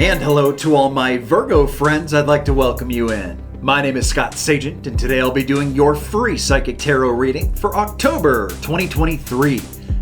And hello to all my Virgo friends, I'd like to welcome you in. My name is Scott Sagent, and today I'll be doing your free Psychic Tarot reading for October 2023.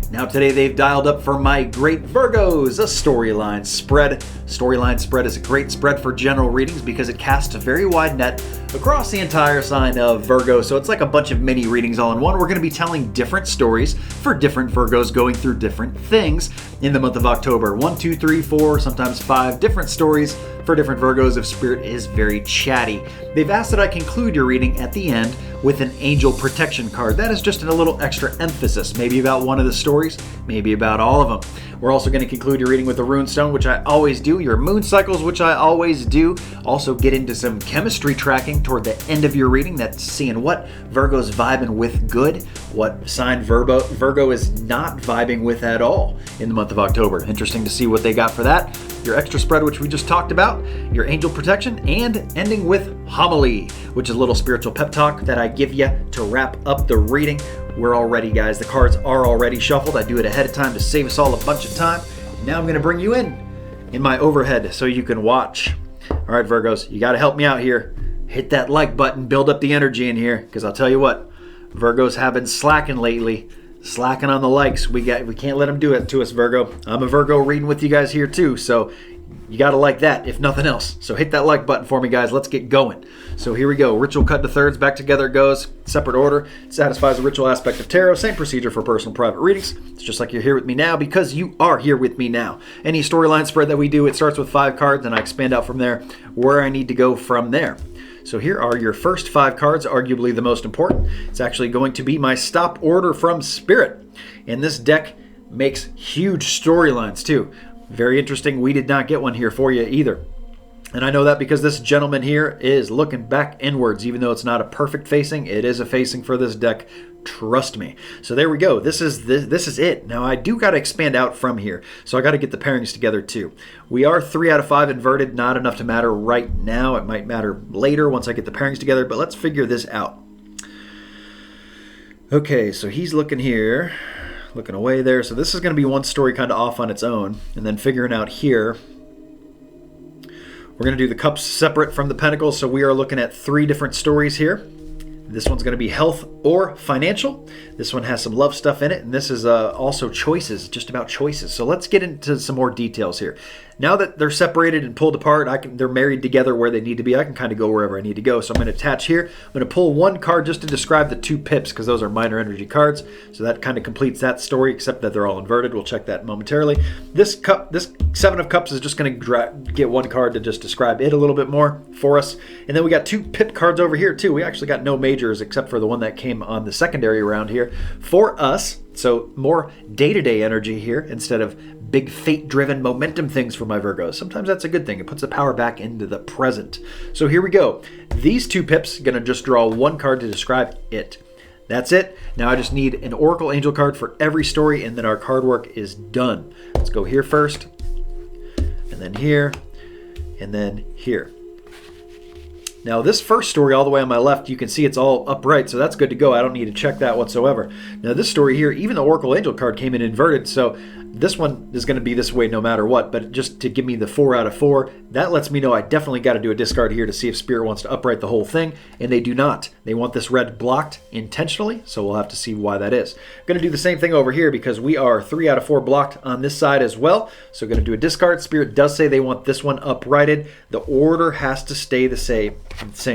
Now today they've dialed up for my great Virgos, a storyline spread. Storyline spread is a great spread for general readings because it casts a very wide net across the entire sign of Virgo. So it's like a bunch of mini readings all in one. We're going to be telling different stories for different Virgos going through different things in the month of October. 1, 2, 3, 4, sometimes 5 different stories for different Virgos if Spirit is very chatty. They've asked that I conclude your reading at the end with an angel protection card. That is just a little extra emphasis, maybe about one of the stories, maybe about all of them. We're also going to conclude your reading with the Rune Stone, which I always do, your moon cycles, which I always do. Also get into some chemistry tracking toward the end of your reading. That's seeing what Virgo's vibing with good, what sign Virgo is not vibing with at all in the month of October. Interesting to see what they got for that. Your extra spread, which we just talked about, your angel protection, and ending with homily, which is a little spiritual pep talk that I give you to wrap up the reading. We're all ready, guys. The cards are already shuffled. I do it ahead of time to save us all a bunch of time. Now I'm going to bring you in my overhead so you can watch. All right, Virgos, you got to help me out here. Hit that like button, build up the energy in here, because I'll tell you what, Virgos have been slacking lately. Slacking on the likes. We can't let them do it to us, Virgo. I'm a Virgo reading with you guys here too, so you got to like that, if nothing else. So hit that like button for me, guys. Let's get going. So here we go. Ritual cut to thirds. Back together it goes. Separate order. It satisfies the ritual aspect of tarot. Same procedure for personal private readings. It's just like you're here with me now because you are here with me now. Any storyline spread that we do, it starts with 5 cards, and I expand out from there where I need to go from there. So here are your first 5 cards, arguably the most important. It's actually going to be my stop order from Spirit. And this deck makes huge storylines too. Very interesting. We did not get one here for you either. And I know that because this gentleman here is looking back inwards. Even though it's not a perfect facing, it is a facing for this deck. Trust me. So there we go. This is it. Now I do got to expand out from here. So I got to get the pairings together too. We are 3 out of 5 inverted. Not enough to matter right now. It might matter later once I get the pairings together. But let's figure this out. Okay, so he's looking here. Looking away there. So this is going to be one story kind of off on its own. And then figuring out here. We're going to do the cups separate from the pentacles. So we are looking at 3 different stories here. This one's going to be health or financial. This one has some love stuff in it. And this is also choices, just about choices. So let's get into some more details here. Now that they're separated and pulled apart, they're married together where they need to be. I can kind of go wherever I need to go. So I'm going to attach here. I'm going to pull 1 card just to describe the 2 pips because those are minor energy cards. So that kind of completes that story, except that they're all inverted. We'll check that momentarily. This 7 of Cups is just going to get 1 card to just describe it a little bit more for us. And then we got 2 pip cards over here too. We actually got no majors except for the one that came on the secondary round here for us. So more day-to-day energy here instead of big fate-driven momentum things for my Virgos. Sometimes that's a good thing. It puts the power back into the present. So here we go. These 2 pips going to just draw 1 card to describe it. That's it. Now I just need an Oracle Angel card for every story, and then our card work is done. Let's go here first, and then here, and then here. Now this first story all the way on my left, you can see it's all upright, so that's good to go. I don't need to check that whatsoever. Now this story here, even the Oracle Angel card came in inverted, so this one is going to be this way no matter what, but just to give me the 4 out of 4, that lets me know I definitely got to do a discard here to see if Spirit wants to upright the whole thing, and they do not. They want this red blocked intentionally, so we'll have to see why that is. I'm going to do the same thing over here because we are 3 out of 4 blocked on this side as well, so going to do a discard. Spirit does say they want this one uprighted. The order has to stay the same.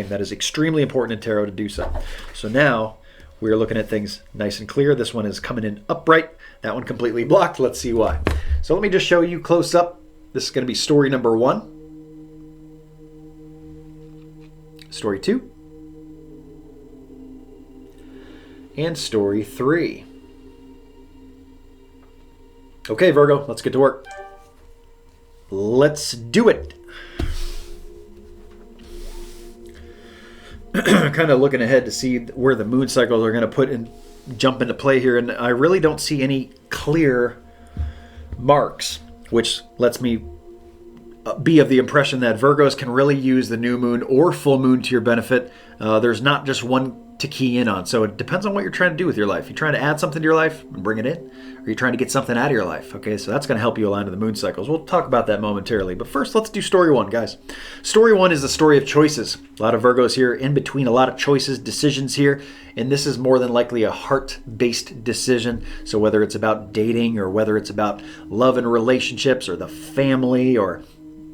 That is extremely important in tarot to do so. So now we're looking at things nice and clear. This one is coming in upright. That one completely blocked. Let's see why. So let me just show you close up. This is going to be story number 1, story 2, and story 3. Okay, Virgo, let's get to work. Let's do it. Kind of looking ahead to see where the moon cycles are going to jump into play here, and I really don't see any clear marks, which lets me be of the impression that Virgos can really use the new moon or full moon to your benefit. There's not just one to key in on. So it depends on what you're trying to do with your life. You're trying to add something to your life and bring it in, or you're trying to get something out of your life. Okay, so that's going to help you align to the moon cycles. We'll talk about that momentarily. But first, let's do story one, guys. Story one is the story of choices. A lot of Virgos here in between a lot of choices, decisions here. And this is more than likely a heart-based decision. So whether it's about dating or whether it's about love and relationships or the family or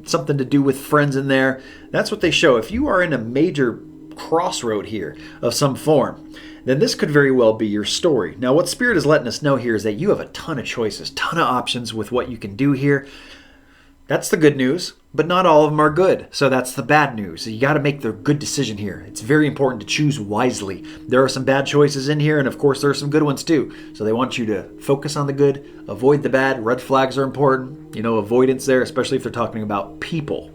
something to do with friends in there, that's what they show. If you are in a major crossroad here of some form, then this could very well be your story. Now, what Spirit is letting us know here is that you have a ton of choices, ton of options with what you can do here. That's the good news, but not all of them are good. So that's the bad news. You got to make the good decision here. It's very important to choose wisely. There are some bad choices in here, and of course there are some good ones too. So they want you to focus on the good, avoid the bad. Red flags are important. Avoidance there, especially if they're talking about people.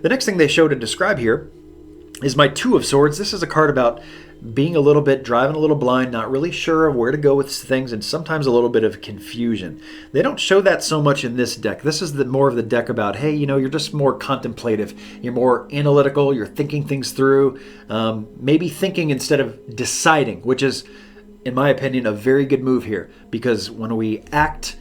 The next thing they show to describe here is my Two of Swords. This is a card about being driving a little blind, not really sure of where to go with things, and sometimes a little bit of confusion. They don't show that so much in this deck. This is more of the deck about, hey, you're just more contemplative. You're more analytical. You're thinking things through, maybe thinking instead of deciding, which is, in my opinion, a very good move here, because when we act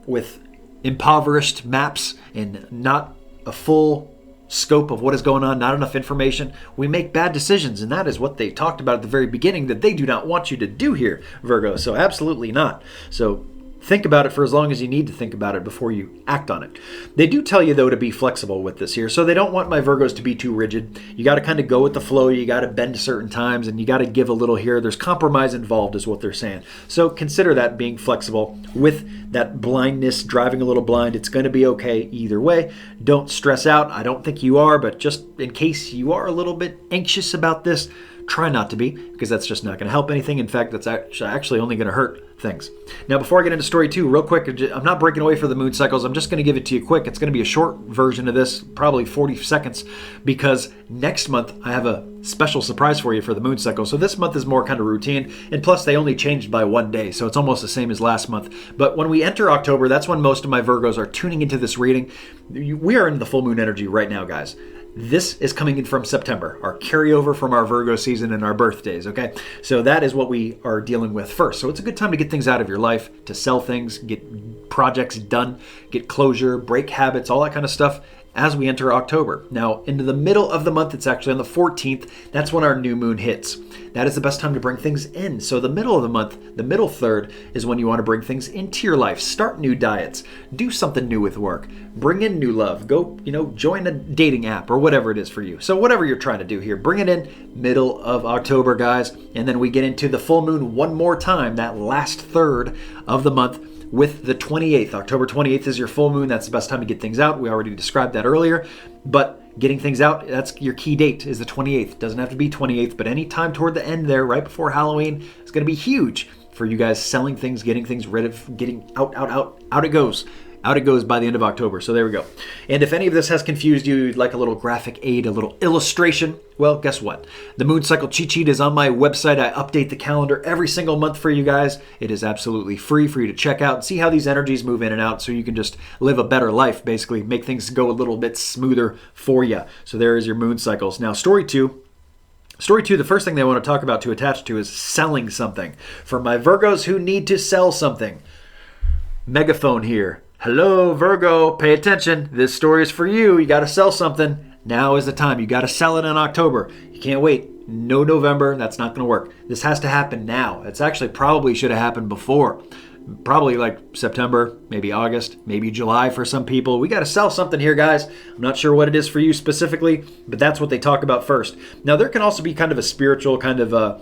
with impoverished maps and not a full scope of what is going on, not enough information, we make bad decisions, and that is what they talked about at the very beginning that they do not want you to do here, Virgo. So absolutely not. So think about it for as long as you need to think about it before you act on it. They do tell you, though, to be flexible with this here. So they don't want my Virgos to be too rigid. You got to kind of go with the flow. You got to bend certain times, and you got to give a little here. There's compromise involved is what they're saying. So consider that being flexible with that blindness, driving a little blind. It's going to be okay either way. Don't stress out. I don't think you are, but just in case you are a little bit anxious about this, try not to be, because that's just not going to help anything. In fact, that's actually only going to hurt things. Now, before I get into story two, real quick, I'm not breaking away for the moon cycles. I'm just going to give it to you quick. It's going to be a short version of this, probably 40 seconds, because next month I have a special surprise for you for the moon cycle. So this month is more kind of routine, and plus they only changed by one day, so it's almost the same as last month. But when we enter October, that's when most of my Virgos are tuning into this reading. We are in the full moon energy right now, guys. This is coming in from September, our carryover from our Virgo season and our birthdays, okay? So that is what we are dealing with first. So it's a good time to get things out of your life, to sell things, get projects done, get closure, break habits, all that kind of stuff as we enter October. Now, into the middle of the month, it's actually on the 14th, that's when our new moon hits. That is the best time to bring things in. So the middle of the month, the middle third, is when you want to bring things into your life. Start new diets. Do something new with work. Bring in new love. Go, join a dating app or whatever it is for you. So whatever you're trying to do here, bring it in middle of October, guys. And then we get into the full moon one more time, that last third of the month, with the 28th. October 28th is your full moon. That's the best time to get things out. We already described that earlier. But getting things out, that's your key date, is the 28th. Doesn't have to be 28th, but any time toward the end there, right before Halloween, is going to be huge for you guys selling things, getting things rid of, getting out it goes. Out it goes by the end of October. So there we go. And if any of this has confused you, you'd like a little graphic aid, a little illustration, well, guess what? The Moon Cycle Cheat Sheet is on my website. I update the calendar every single month for you guys. It is absolutely free for you to check out and see how these energies move in and out, so you can just live a better life, basically make things go a little bit smoother for you. So there is your moon cycles. Now, story two, the first thing they want to talk about to attach to is selling something. For my Virgos who need to sell something, megaphone here. Hello, Virgo, pay attention. This story is for you. You got to sell something. Now is the time. You got to sell it in October. You can't wait. No November. That's not going to work. This has to happen now. It's actually probably should have happened before. Probably like September, maybe August, maybe July for some people. We got to sell something here, guys. I'm not sure what it is for you specifically, but that's what they talk about first. Now, there can also be kind of a spiritual kind of a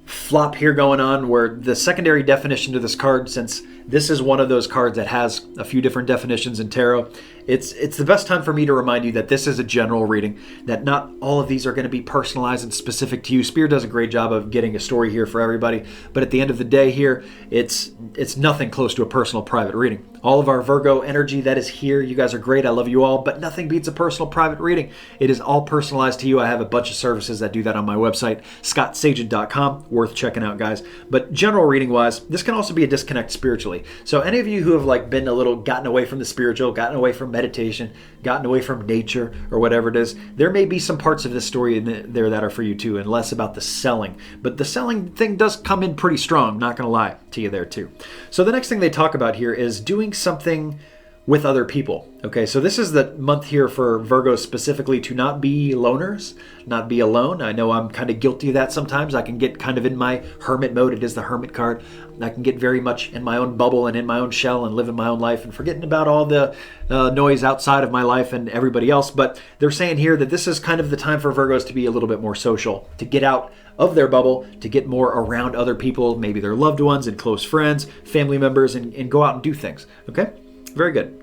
flop here going on, where the secondary definition to this card, since this is one of those cards that has a few different definitions in tarot, it's the best time for me to remind you that this is a general reading, that not all of these are going to be personalized and specific to you. Spirit does a great job of getting a story here for everybody, but at the end of the day here, it's nothing close to a personal private reading. All of our Virgo energy that is here, you guys are great, I love you all, but nothing beats a personal private reading. It is all personalized to you. I have a bunch of services that do that on my website, scottsagent.com, worth checking out, guys. But general reading wise, this can also be a disconnect spiritually. So any of you who have been a little gotten away from the spiritual, gotten away from meditation, gotten away from nature, or whatever it is, there may be some parts of this story in there that are for you too, and less about the selling. But the selling thing does come in pretty strong, not going to lie to you there too. So the next thing they talk about here is doing something with other people. Okay, so this is the month here for Virgo specifically to not be loners, not be alone. I know I'm kind of guilty of that sometimes. I can get kind of in my hermit mode. It is the hermit card. I can get very much in my own bubble and in my own shell and living my own life and forgetting about all the noise outside of my life and everybody else. But they're saying here that this is kind of the time for Virgos to be a little bit more social, to get out of their bubble, to get more around other people, maybe their loved ones and close friends, family members, and go out and do things. Okay? Very good.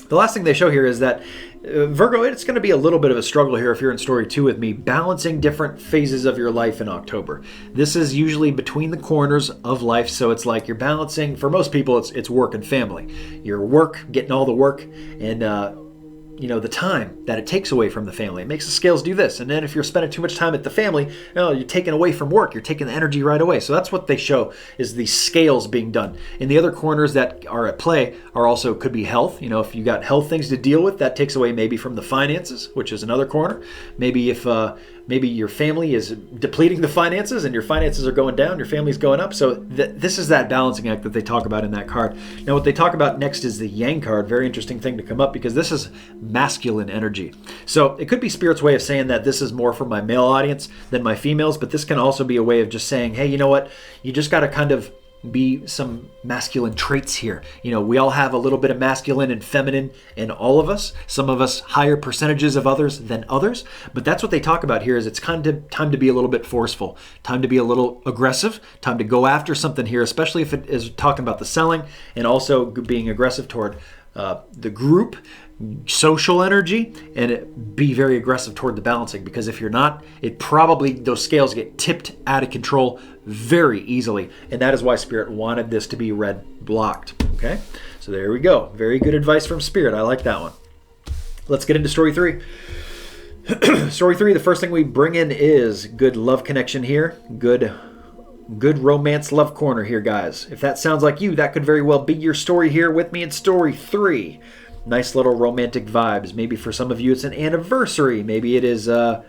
The last thing they show here is that Virgo, it's going to be a little bit of a struggle here if you're in story 2 with me, balancing different phases of your life in October. This is usually between the corners of life, so it's like you're balancing, for most people, it's work and family. Your work, getting all the work, and the time that it takes away from the family. It makes the scales do this. And then if you're spending too much time at the family, you're taking away from work. You're taking the energy right away. So that's what they show is the scales being done. And the other corners that are at play are also could be health. If you got health things to deal with, that takes away maybe from the finances, which is another corner. Maybe if maybe your family is depleting the finances and your finances are going down, your family's going up. So this is that balancing act that they talk about in that card. Now what they talk about next is the Yang card. Very interesting thing to come up because this is masculine energy. So it could be Spirit's way of saying that this is more for my male audience than my females, but this can also be a way of just saying, hey, you know what? You just got to kind of be some masculine traits here. We all have a little bit of masculine and feminine in all of us. Some of us higher percentages of others than others. But that's what they talk about here is it's kind of time to be a little bit forceful, time to be a little aggressive, time to go after something here, especially if it is talking about the selling and also being aggressive toward the group, social energy, and be very aggressive toward the balancing, because if you're not, it probably, those scales get tipped out of control very easily, and that is why Spirit wanted this to be red blocked. Okay, so there we go. Very good advice from Spirit. I like that one. Let's get into story 3. Story 3, the first thing we bring in is good love connection here. Good romance love corner here, guys. If that sounds like you, that could very well be your story here with me in story 3. Nice little romantic vibes. Maybe for some of you it's an anniversary. Maybe it is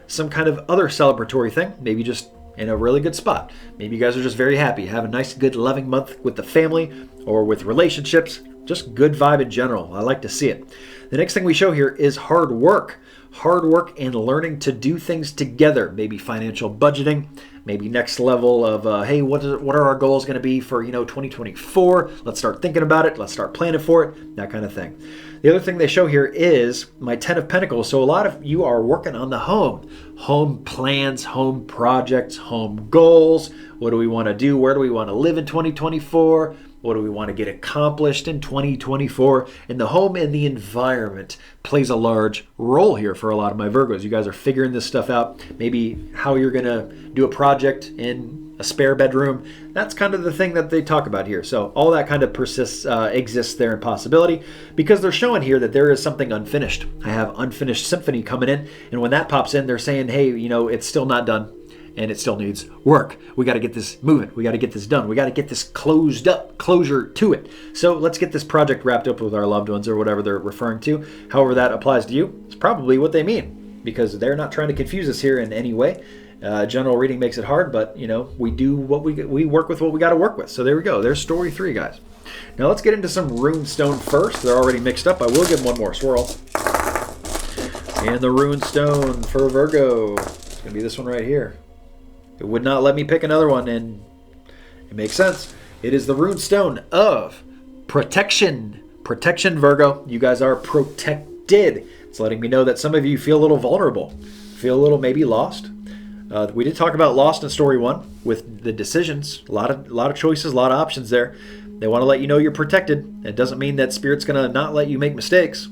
some kind of other celebratory thing. Maybe just in a really good spot. Maybe you guys are just very happy. Have a nice, good, loving month with the family or with relationships. Just good vibe in general. I like to see it. The next thing we show here is hard work. Hard work and learning to do things together. Maybe financial budgeting. Maybe next level of, hey, what are our goals going to be for 2024? Let's start thinking about it. Let's start planning for it. That kind of thing. The other thing they show here is my 10 of Pentacles. So a lot of you are working on the home plans, home projects, home goals. What do we want to do? Where do we want to live in 2024? What do we want to get accomplished in 2024? And the home and the environment plays a large role here for a lot of my Virgos. You guys are figuring this stuff out. Maybe how you're going to do a project in a spare bedroom. That's kind of the thing that they talk about here. So all that kind of exists there in possibility, because they're showing here that there is something unfinished. I have unfinished symphony coming in. And when that pops in, they're saying, hey, it's still not done. And it still needs work. We got to get this moving. We got to get this done. We got to get this closure to it. So let's get this project wrapped up with our loved ones or whatever they're referring to. However that applies to you, it's probably what they mean, because they're not trying to confuse us here in any way. General reading makes it hard, but we do what we work with what we got to work with. So there we go. There's story 3, guys. Now let's get into some Rune Stone first. They're already mixed up. I will give them one more swirl. And the Rune Stone for Virgo. It's going to be this one right here. It would not let me pick another one, and it makes sense. It is the Rune Stone of protection. Protection, Virgo. You guys are protected. It's letting me know that some of you feel a little vulnerable, feel a little maybe lost. We did talk about lost in story 1 with the decisions. A lot of choices, a lot of options there. They want to let you know you're protected. It doesn't mean that Spirit's going to not let you make mistakes.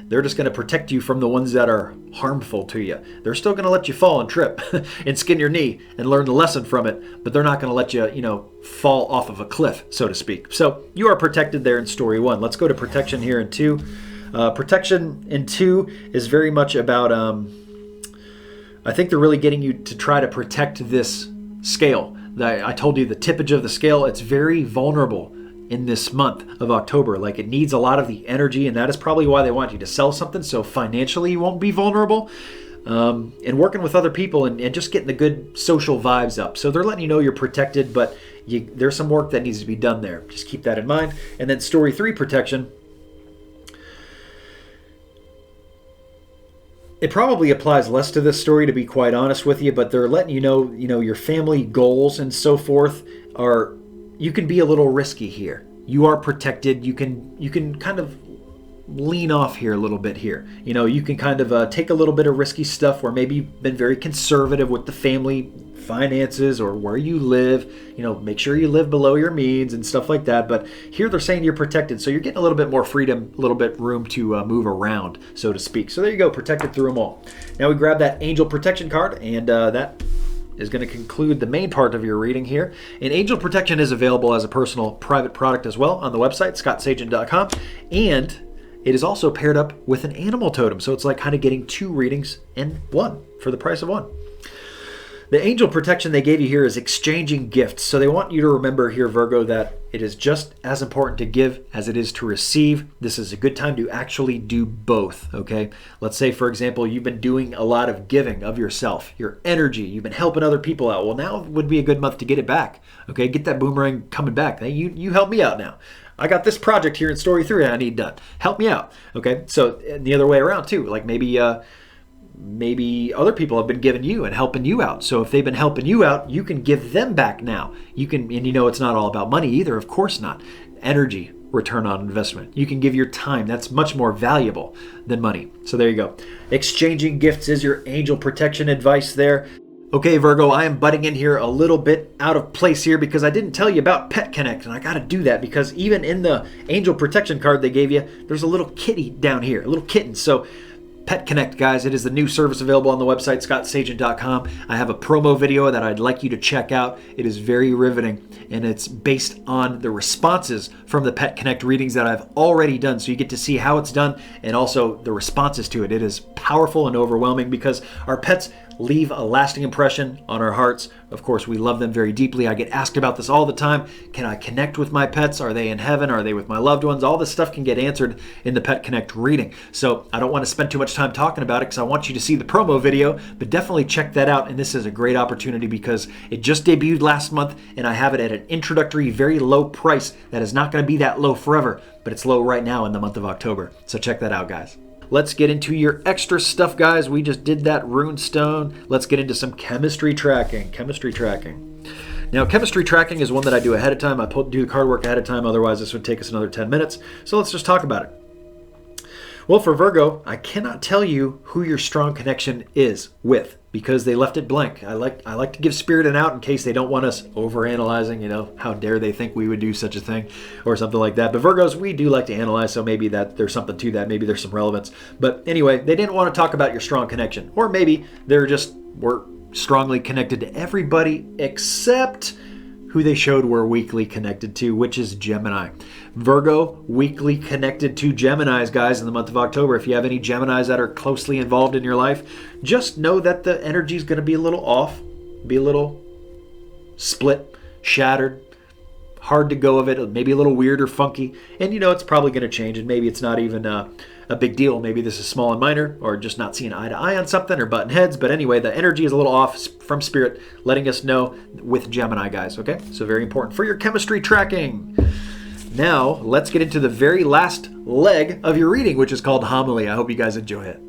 They're just going to protect you from the ones that are harmful to you. They're still going to let you fall and trip and skin your knee and learn the lesson from it, but they're not going to let you, fall off of a cliff, so to speak. So you are protected there in story 1. Let's go to protection here in 2. Protection in 2 is very much about, I think they're really getting you to try to protect this scale. I told you the tippage of the scale, it's very vulnerable. in this month of October. Like, it needs a lot of the energy, and that is probably why they want you to sell something, so financially you won't be vulnerable. And working with other people and just getting the good social vibes up. So they're letting you know you're protected, but there's some work that needs to be done there. Just keep that in mind. And then story 3 protection. It probably applies less to this story, to be quite honest with you, but they're letting you know, your family goals and so forth are, you can be a little risky here. You are protected. You can kind of lean off here a little bit here. You can kind of take a little bit of risky stuff where maybe you've been very conservative with the family finances or where you live. Make sure you live below your means and stuff like that. But here they're saying you're protected, so you're getting a little bit more freedom, a little bit room to move around, so to speak. So there you go, protected through them all. Now we grab that angel protection card, and that is going to conclude the main part of your reading here. And angel protection is available as a personal private product as well on the website, scottsagent.com. And it is also paired up with an animal totem. So it's like kind of getting 2 readings in one for the price of one. The angel protection they gave you here is exchanging gifts. So they want you to remember here, Virgo, that it is just as important to give as it is to receive. This is a good time to actually do both, okay? Let's say, for example, you've been doing a lot of giving of yourself, your energy. You've been helping other people out. Well, now would be a good month to get it back, okay? Get that boomerang coming back. Hey, you help me out now. I got this project here in story 3 I need done. Help me out, okay? So the other way around too, like maybe other people have been giving you and helping you out. So if they've been helping you out, you can give them back now. You can, and it's not all about money either, of course not. Energy, return on investment. You can give your time. That's much more valuable than money. So there you go. Exchanging gifts is your angel protection advice there. Okay, Virgo, I am butting in here a little bit out of place here because I didn't tell you about Pet Connect, and I got to do that because even in the angel protection card they gave you, there's a little kitty down here, a little kitten. So Pet Connect, guys, it is the new service available on the website, scottsagent.com. I have a promo video that I'd like you to check out. It is very riveting, and it's based on the responses from the Pet Connect readings that I've already done. So you get to see how it's done and also the responses to it. It is powerful and overwhelming because our pets leave a lasting impression on our hearts. Of course, we love them very deeply. I get asked about this all the time. Can I connect with my pets? Are they in heaven? Are they with my loved ones? All this stuff can get answered in the Pet Connect reading. So I don't want to spend too much time talking about it because I want you to see the promo video, but definitely check that out. And this is a great opportunity because it just debuted last month and I have it at an introductory, very low price that is not going to be that low forever, but it's low right now in the month of October. So check that out, guys. Let's get into your extra stuff, guys. We just did that Rune Stone. Let's get into some chemistry tracking. Now, chemistry tracking is one that I do ahead of time. I do the card work ahead of time. Otherwise, this would take us another 10 minutes. So let's just talk about it. Well, for Virgo, I cannot tell you who your strong connection is with because they left it blank. I like to give spirit an out in case they don't want us overanalyzing, how dare they think we would do such a thing or something like that. But Virgos, we do like to analyze, so maybe that there's something to that. Maybe there's some relevance. But anyway, they didn't want to talk about your strong connection. Or maybe we're strongly connected to everybody except who they showed we're weakly connected to, which is Gemini. Virgo, weakly connected to Geminis, guys, in the month of October. If you have any Geminis that are closely involved in your life, just know that the energy is going to be a little off, be a little split, shattered, hard to go of it, maybe a little weird or funky. And it's probably going to change, and maybe it's not even a big deal. Maybe this is small and minor, or just not seeing eye to eye on something, or button heads. But anyway, the energy is a little off from spirit, letting us know with Gemini, guys, okay? So very important for your chemistry tracking. Now, let's get into the very last leg of your reading, which is called Homily. I hope you guys enjoy it.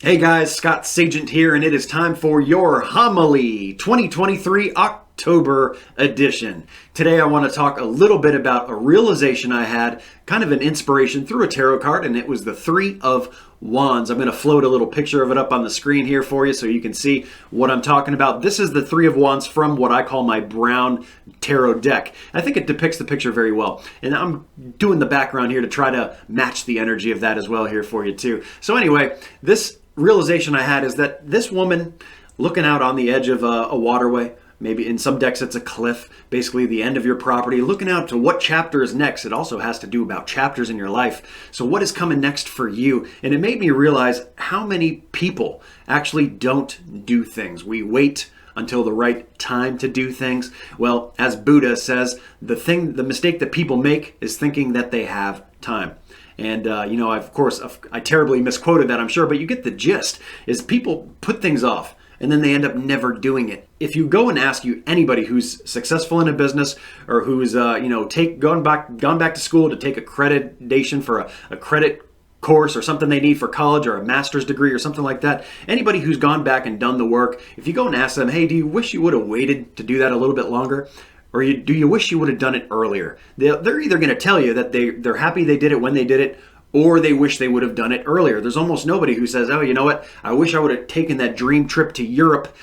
Hey guys, Scott Sagent here, and it is time for your Homily 2023 October edition. Today I want to talk a little bit about a realization I had, kind of an inspiration through a tarot card, and it was the 3 of Wands. I'm going to float a little picture of it up on the screen here for you so you can see what I'm talking about. This is the 3 of Wands from what I call my brown tarot deck. I think it depicts the picture very well. And I'm doing the background here to try to match the energy of that as well here for you too. So anyway, this realization I had is that this woman looking out on the edge of a waterway, maybe in some decks it's a cliff, basically the end of your property, looking out to what chapter is next. It also has to do about chapters in your life. So what is coming next for you? And it made me realize how many people actually don't do things. We wait until the right time to do things. Well, as Buddha says, the mistake that people make is thinking that they have time. And, I terribly misquoted that, I'm sure, but you get the gist, is people put things off and then they end up never doing it. If you go and ask anybody who's successful in a business or who's, gone back to school to take accreditation for a credit course or something they need for college or a master's degree or something like that, anybody who's gone back and done the work, if you go and ask them, hey, do you wish you would have waited to do that a little bit longer? Or do you wish you would have done it earlier? They're either going to tell you that they're happy they did it when they did it, or they wish they would have done it earlier. There's almost nobody who says, oh, you know what? I wish I would have taken that dream trip to Europe,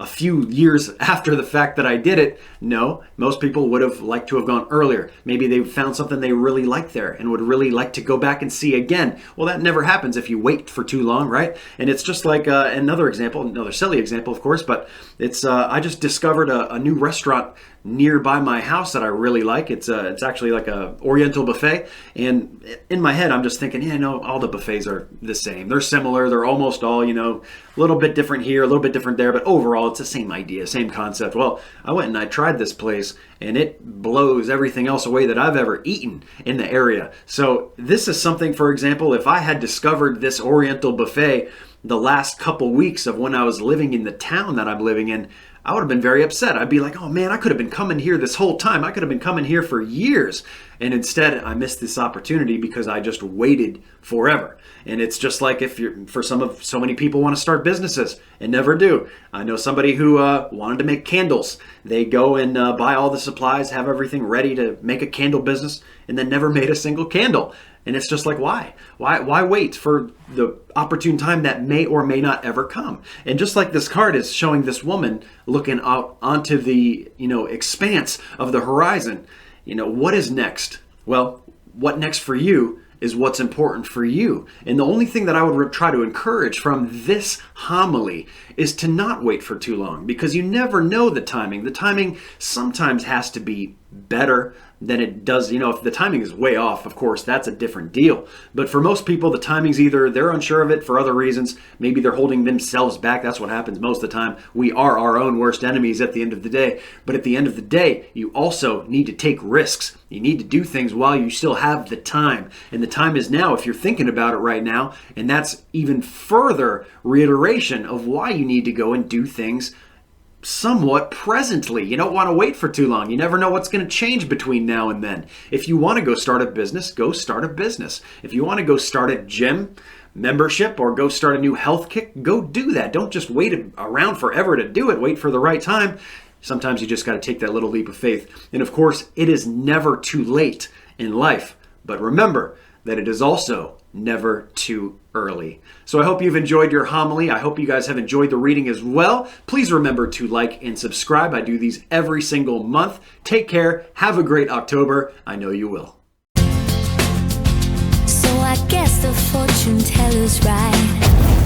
a few years after the fact that I did it. No, most people would have liked to have gone earlier. Maybe they found something they really liked there and would really like to go back and see again. Well, that never happens if you wait for too long, right? And it's just like another silly example, of course, but it's I just discovered a new restaurant nearby my house that I really like. It's actually like a Oriental buffet, and in my head I'm just thinking, all the buffets are the same. They're similar. They're almost all, a little bit different here, a little bit different there, but overall it's the same idea, same concept. Well, I went and I tried this place, and it blows everything else away that I've ever eaten in the area. So this is something, for example, if I had discovered this Oriental buffet the last couple weeks of when I was living in the town that I'm living in, I would have been very upset. I'd be like, oh man, I could have been coming here this whole time. I could have been coming here for years. And instead, I missed this opportunity because I just waited forever. And it's just like so many people want to start businesses and never do. I know somebody who wanted to make candles. They go and buy all the supplies, have everything ready to make a candle business, and then never made a single candle. And it's just like, why? Why wait for the opportune time that may or may not ever come? And just like this card is showing this woman looking out onto the, expanse of the horizon, what is next? Well, what next for you is what's important for you. And the only thing that I would try to encourage from this homily is to not wait for too long, because you never know the timing. The timing sometimes has to be better than it does. If the timing is way off, of course, that's a different deal. But for most people, the timing's either they're unsure of it for other reasons. Maybe they're holding themselves back. That's what happens most of the time. We are our own worst enemies at the end of the day. But at the end of the day, you also need to take risks. You need to do things while you still have the time. And the time is now if you're thinking about it right now. And that's even further reiteration of why you need to go and do things somewhat presently. You don't want to wait for too long. You never know what's going to change between now and then. If you want to go start a business, go start a business. If you want to go start a gym membership or go start a new health kick, go do that. Don't just wait around forever to do it. Wait for the right time. Sometimes you just got to take that little leap of faith. And of course, it is never too late in life. But remember that it is also never too early. So I hope you've enjoyed your homily. I hope you guys have enjoyed the reading as well. Please remember to like and subscribe. I do these every single month. Take care. Have a great October. I know you will. So I guess the fortune teller's right.